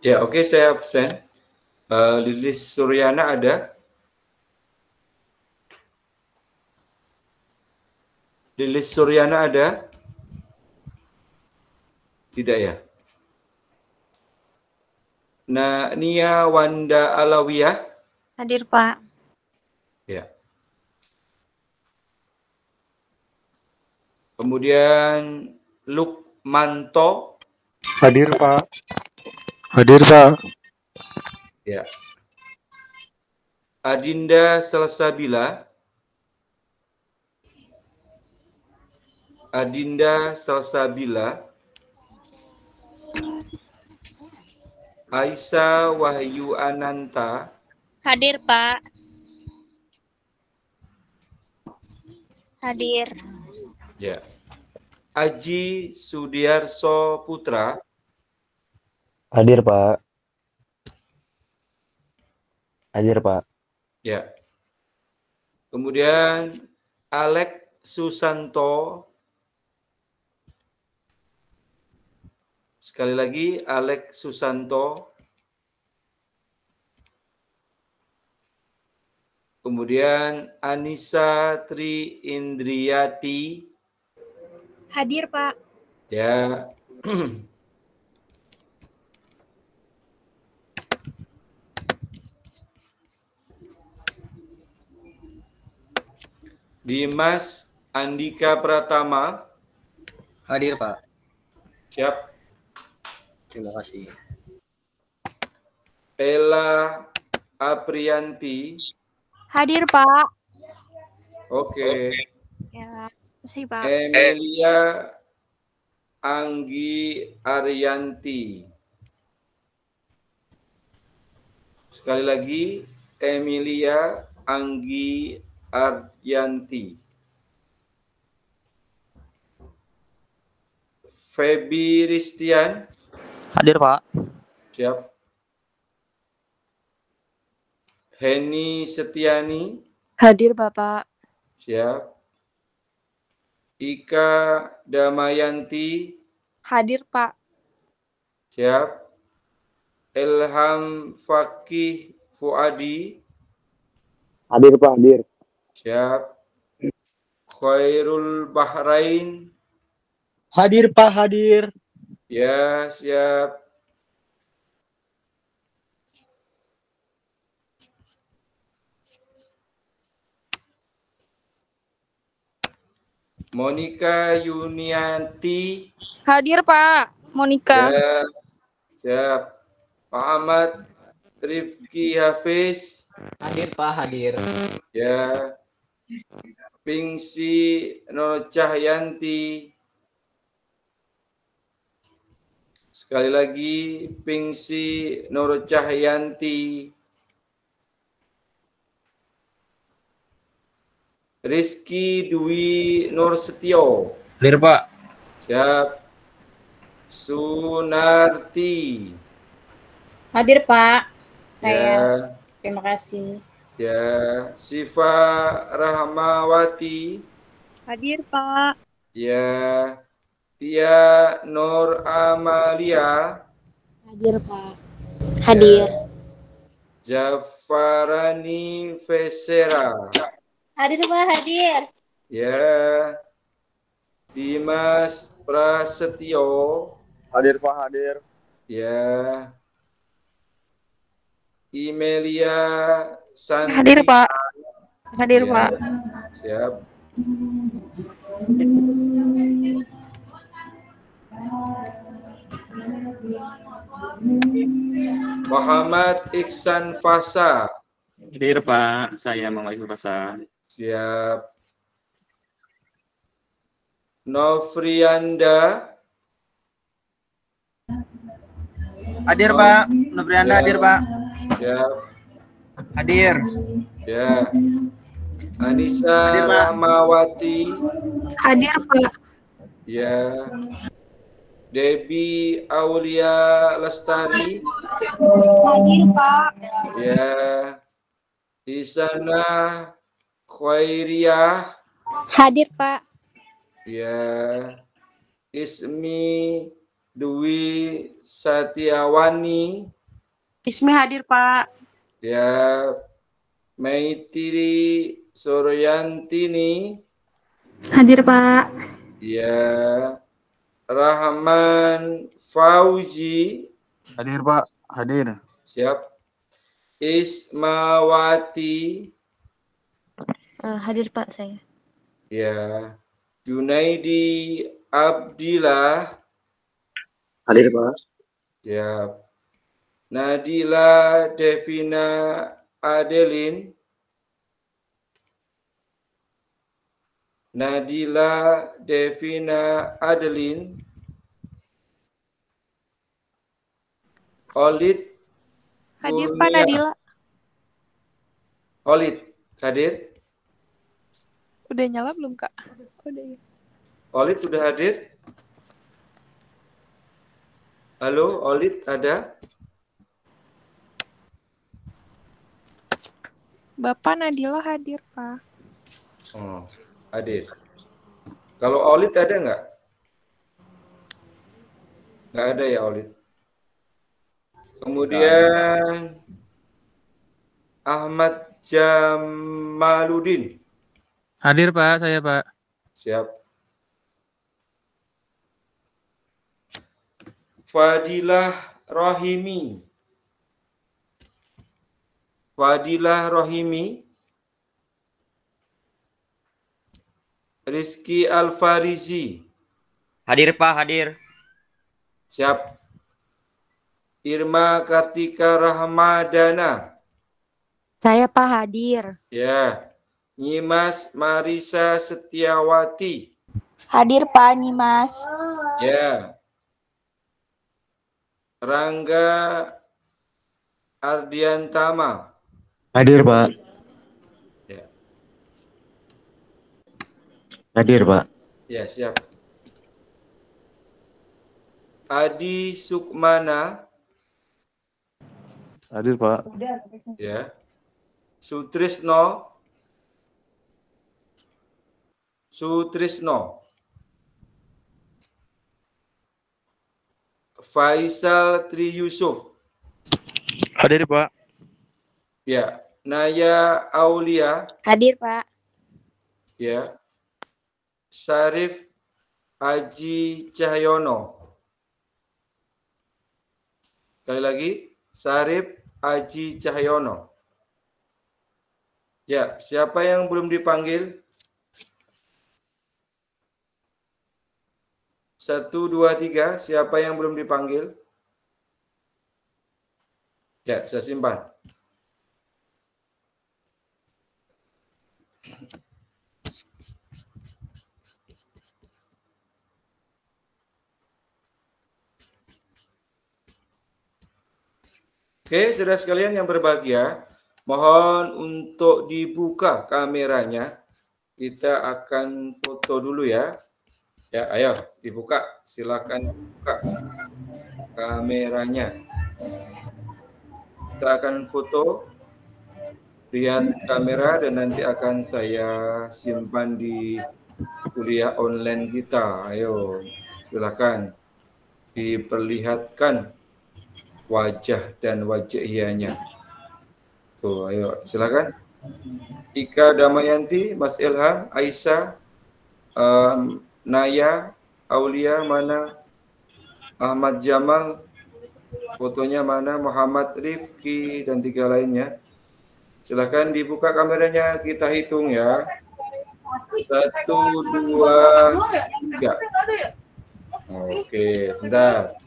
Ya, oke, saya absen. Lilis Suryana ada? Lilis Suryana ada? Tidak ya? Nah, Nia Wanda Alawiyah? Hadir, Pak. Ya. Kemudian Lukmanto? Hadir, Pak. Hadir, Pak. Ya. Adinda Salsabila? Adinda Salsabila? Aisyah Wahyu Ananta? Hadir, Pak. Hadir. Ya. Aji Sudiarso Putra. Hadir, Pak. Hadir, Pak. Ya. Kemudian Alex Susanto. Sekali lagi Alex Susanto. Kemudian Anissa Tri Indriati. Hadir, Pak. Ya. Dimas Andika Pratama. Hadir, Pak. Siap. Terima kasih. Ella Aprianti. Hadir, Pak. Oke. Ya, kasih, Pak. Emilia Anggi Arianti. Sekali lagi, Emilia Anggi Arianti. Feby Ristian. Hadir, Pak. Siap. Heni Setiani. Hadir, Bapak. Siap. Ika Damayanti. Hadir, Pak. Siap. Ilham Fakih Fuadi. Hadir, Pak. Hadir. Siap. Khairul Bahrain. Hadir, Pak. Hadir. Ya, siap. Monika Yunianti. Hadir, Pak. Monika. Ya, siap. Muhammad Rifki Hafiz. Hadir, Pak. Hadir. Ya. Pingsi Nur Cahyanti. Sekali lagi, Pingsi Nur Cahyanti. Rizky Dwi Nur Setio. Hadir, Pak. Siap. Sunarti. Hadir, Pak. Ya. Terima kasih. Ya. Siva Rahmawati. Hadir, Pak. Ya. Tia Nur Amalia. Hadir, Pak. Hadir. Jafarani Vesera. Hadir, Pak. Hadir. Ya. Dimas Prasetyo. Hadir, Pak. Hadir. Ya. Imelia Santi. Hadir, Pak. Hadir, Ya. Pak. Siap. Muhammad Iksan Fasa. Hadir, Pak. Saya Muhammad Iksan Fasa. Siap. Novrianda. Hadir, Pak. Novrianda Ya. hadir, Pak. Siap. Hadir. Ya. Anissa Hadir, Pak. Rahmawati. Hadir, Pak. Ya. Debbie Aulia Lestari. Hadir, Pak. Ya. Isana Khairiyah. Hadir, Pak. Ya. Ismi Dwi Satiawani. Ismi hadir, Pak. Ya. Maitiri Suryantini. Hadir, Pak. Ya. Rahman Fauzi. Hadir, Pak. Hadir. Siap. Ismawati. Hadir, Pak, saya. Ya. Junaidi Abdillah. Hadir, Pak. Siap. Nadila Devina Adelin. Nadila Devina Adelin. Olid. Hadir, Pak Nadila. Olid. Hadir. Udah nyala belum, Kak? Udah ya. Olid sudah hadir? Halo, Olid ada? Bapak Nadila hadir, Pak. Oh, hadir. Kalau Olid ada nggak? Nggak ada ya Olid. Kemudian Ahmad Jamaluddin. Hadir Pak, saya Pak. Siap. Fadilah Rohimi. Fadilah Rohimi. Rizky Alfarizi. Hadir Pak, hadir. Siap. Irma Kartika Rahmadana. Saya Pak hadir. Ya. Nyimas Marisa Setiawati. Hadir Pak Nyimas. Ya. Rangga Ardiantama. Hadir Pak. Ya. Hadir Pak. Ya, siap. Adi Sukmana. Hadir Pak. Ya. Sutrisno. Sutrisno. Faisal Tri Yusuf. Hadir Pak. Ya. Naya Aulia. Hadir, Pak. Ya. Syarif Haji Cahyono. Sekali lagi, Syarif Haji Cahyono. Ya, siapa yang belum dipanggil? 1, 2, 3. Siapa yang belum dipanggil? Ya, saya simpan. Oke, saudara sekalian yang berbahagia, mohon untuk dibuka kameranya. Kita akan foto dulu ya. Ya, ayo dibuka. Silakan buka kameranya. Kita akan foto. Lihat kamera dan nanti akan saya simpan di kuliah online kita. Ayo, silakan diperlihatkan wajah dan wajahiyahnya. Tuh, ayo silakan. Ika Damayanti, Mas Ilham, Aisyah, Naya, Aulia mana? Ahmad Jamal, fotonya mana? Muhammad Rifki dan 3 lainnya. Silakan dibuka kameranya, kita hitung ya. 1, 2, 3. Oke, bentar.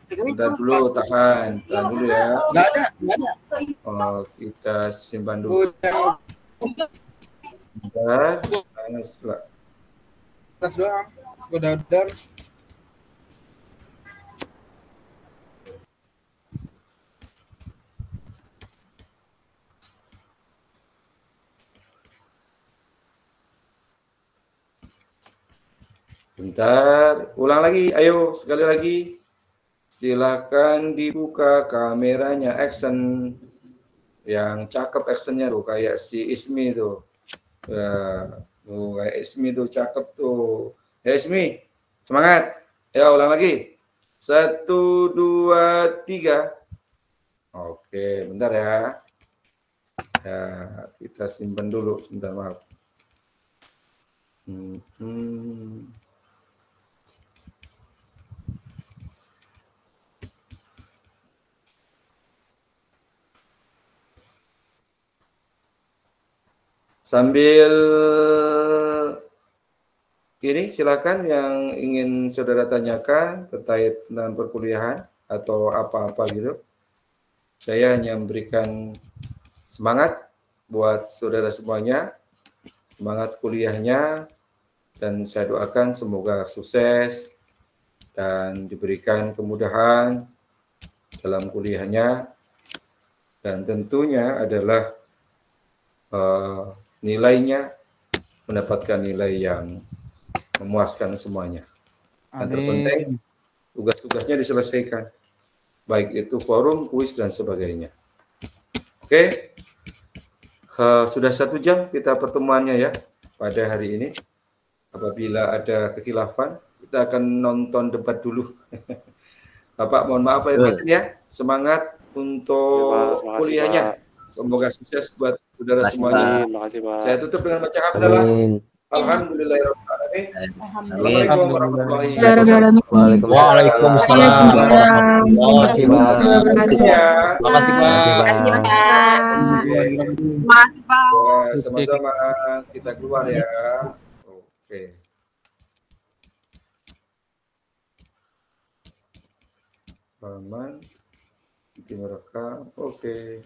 Bentar dulu, tahan dulu ya. Nggak ada. Oh, kita simpan dulu. Bentar. Tas doang. Udah dar. Bentar, ulang lagi. Ayo, sekali lagi. Silakan dibuka kameranya, action yang cakep actionnya tuh kayak si Ismi tuh. Tuh kayak Ismi tuh cakep tuh. Ya Ismi, semangat. Ya ulang lagi. 1, 2, 3. Oke, bentar ya. Ya, kita simpan dulu sebentar, maaf. Sambil ini silakan yang ingin saudara tanyakan terkait dengan perkuliahan atau apa-apa gitu. Saya hanya memberikan semangat buat saudara semuanya, semangat kuliahnya, dan saya doakan semoga sukses dan diberikan kemudahan dalam kuliahnya, dan tentunya adalah nilainya mendapatkan nilai yang memuaskan semuanya. Dan terpenting tugas-tugasnya diselesaikan, baik itu forum, kuis dan sebagainya. Oke, sudah 1 jam kita pertemuannya ya pada hari ini. Apabila ada kekhilafan, kita akan nonton debat dulu. Bapak, mohon maaf lahir batin ya. Semangat untuk kuliahnya. Semoga sukses buat saudara semuanya. Saya tutup dengan baca hamdalah. Alhamdulillahirrahmanirrahim. Assalamualaikum warahmatullahi wabarakatuh. Waalaikumsalam warahmatullahi wabarakatuh. Terima kasih, Pak. Terima kasih, Pak. Ya, sama-sama. Kita keluar ya. Oke. Aman. Kita merekam. Oke.